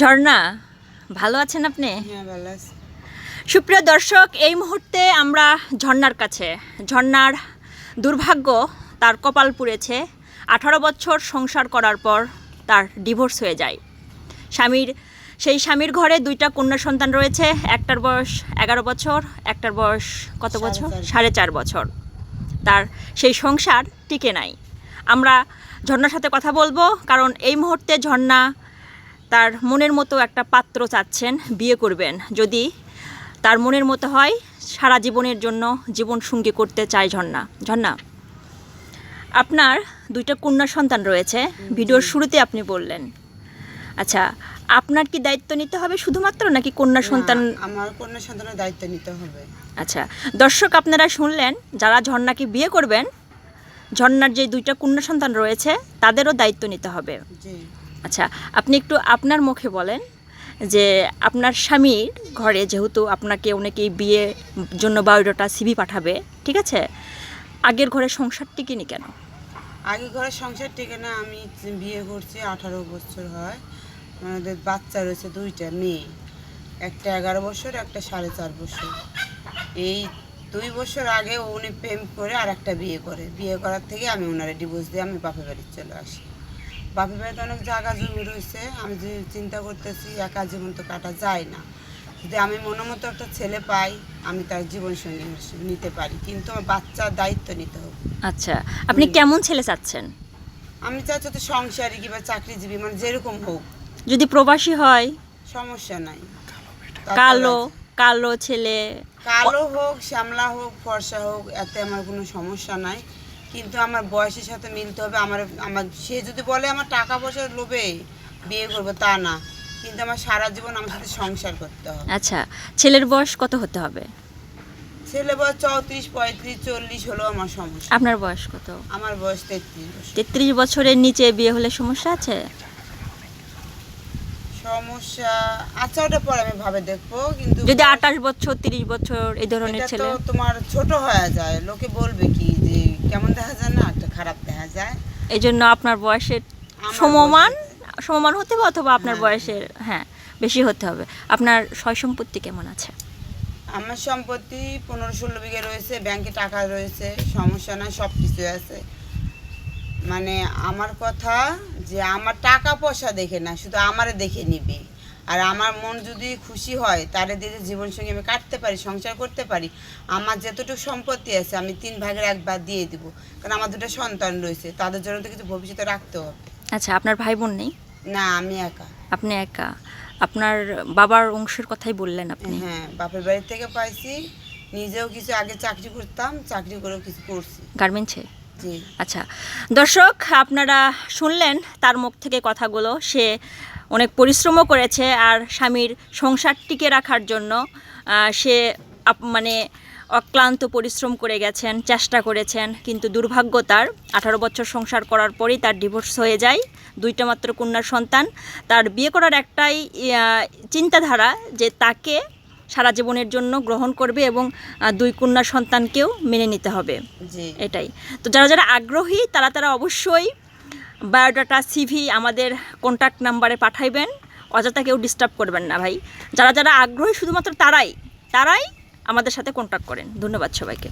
ঝর্ণা, ভালো আছেন আপনি? সুপ্রিয় দর্শক, এই মুহূর্তে আমরা ঝর্ণার কাছে। ঝর্ণার দুর্ভাগ্য, তার কপাল পুড়েছে। 18 বছর সংসার করার পর তার ডিভোর্স হয়ে যায়। সেই স্বামীর ঘরে 2টা কন্যা সন্তান রয়েছে। একটার বয়স 11 বছর, একটার বয়স কত বছর? 4.5 বছর। তার সেই সংসার টিকে নাই। আমরা ঝর্ণার সাথে কথা বলবো, কারণ এই মুহূর্তে ঝর্ণা তার মনের মতো একটা পাত্র চাচ্ছেন, বিয়ে করবেন। যদি তার মনের মতো হয়, সারা জীবনের জন্য জীবন সঙ্গী করতে চায় ঝর্ণা। ঝর্ণা, আপনার 2টা কন্যা সন্তান রয়েছে, ভিডিওর শুরুতে আপনি বললেন। আচ্ছা, আপনার কি দায়িত্ব নিতে হবে শুধুমাত্র, নাকি কন্যা সন্তান? আমার কন্যা সন্তানের দায়িত্ব নিতে হবে। আচ্ছা দর্শক, আপনারা শুনলেন, যারা ঝর্ণাকে বিয়ে করবেন, ঝর্ণার যে 2টা কন্যা সন্তান রয়েছে তাদেরও দায়িত্ব নিতে হবে। আচ্ছা, আপনি একটু আপনার মুখে বলেন যে আপনার স্বামীর ঘরে যেহেতু আপনাকে অনেকেই বিয়ের জন্য বায়োডাটা সিভি পাঠাবে, ঠিক আছে, আগের ঘরে সংসার টিকেনি কেন? আগের ঘরে সংসার টিকে না। আমি বিয়ে করছি 18 বছর হয়। আমাদের বাচ্চা রয়েছে 2টা মেয়ে, একটা 11 বছর, একটা 4.5 বছর। এই 2 বছর আগে উনি প্রেম করে আর একটা বিয়ে করে। বিয়ে করার থেকে আমি ওনারে ডিভোর্স দিয়ে আমি বাপের বাড়ি চলে আসি। বাপের বাড়িতে অনেক জায়গা জমি রয়েছে। আমি যে চিন্তা করতেছি, একা জীবন তো কাটা যায় না। যদি আমি মনোমতো একটা ছেলে পাই, আমি তার জীবন সঙ্গী নিতে পারি, কিন্তু আমার বাচ্চার দায়িত্ব নিতে হবে। আচ্ছা, আপনি কেমন ছেলে চাচ্ছেন? আমি চাচ্ছি তো সংসারী কিংবা চাকরিজীবী, মানে যেরকম হোক। যদি প্রবাসী হয়? সমস্যা নাই। কালো ছেলে, কালো হোক, শ্যামলা হোক, ফর্সা হোক, এতে আমার কোনো সমস্যা নাই, কিন্তু আমার বয়সের সাথে মিলতে হবে। আমার সে যদি বলে আমার টাকা পয়সার লোভে বিয়ে করবো, তা না, কিন্তু আমার সারা জীবন আমার সাথে সংসার করতে হবে। আচ্ছা, ছেলের বয়স কত হতে হবে? ছেলে বয়স 34, 35, 40 হলেও আমার সমস্যা। আপনার বয়স কত? আমার বয়স 33 বছর। 33 বছরের নিচে বিয়ে হলে সমস্যা আছে? সমস্যা আচ্ছা, ওটা পরে আমি ভাবে দেখবো। কিন্তু যদি 28 বছর, 30 বছর এই ধরনের ছেলে? তো তোমার ছোট হয়ে যায়, লোকে বলবে কি যে কেমন দেখা যায়, না একটা খারাপ দেখা যায়। এই জন্য আপনার বয়সের সমমান হতে হবে, অথবা আপনার বয়সের বেশি হতে হবে। আপনার সয় সম্পত্তি কেমন আছে? আমার সম্পত্তি 15-16 বিঘা রয়েছে, ব্যাংকে টাকা রয়েছে, সমস্যা নাই, সব কিছু আছে। মানে আমার কথা যে আমার টাকা পয়সা দেখে না, শুধু আমারে দেখে নিবে। আর আমার মন যদি খুশি হয়, তারে দিয়ে জীবন সঙ্গে আমি কাটতে পারি, সংসার করতে পারি। আমার যতটুকু সম্পত্তি আছে আমি 3 ভাগের 1 ভাগ দিয়ে দিব, কারণ আমার 2টা সন্তান রয়েছে, তাদের জন্য তো কিছু ভবিষ্যতে রাখতে হবে। আচ্ছা, আপনার ভাই বোন নেই? না, আমি একা। আপনি একা? আপনার বাবার অংশের কথাই বললেন আপনি? হ্যাঁ, বাপের বাড়ি থেকে পাইছি। নিজেও কিছু আগে চাকরি করতাম, চাকরি করেও কিছু করছি, গার্মেন্টসে। জি। আচ্ছা দর্শক, আপনারা শুনলেন তার মুখ থেকে কথাগুলো। সে অনেক পরিশ্রমও করেছে, আর স্বামীর সংসার টিকে রাখার জন্য সে মানে অক্লান্ত পরিশ্রম করে গেছেন, চেষ্টা করেছেন, কিন্তু দুর্ভাগ্য তার 18 বছর সংসার করার পরেই তার ডিভোর্স হয়ে যায়। 2টা মাত্র কন্যা সন্তান। তার বিয়ে করার একটাই চিন্তাধারা যে তাকে সারা জীবনের জন্য গ্রহণ করবে, এবং 2 কন্যা সন্তানকেও মেনে নিতে হবে, এটাই। তো যারা আগ্রহী তারা অবশ্যই বায়োডাটা সিভি আমাদের কন্ট্যাক্ট নাম্বারে পাঠাইবেন। অযথা কেউ ডিস্টার্ব করবেন না ভাই। যারা আগ্রহী শুধুমাত্র তারাই আমাদের সাথে কন্ট্যাক্ট করেন। ধন্যবাদ সবাইকে।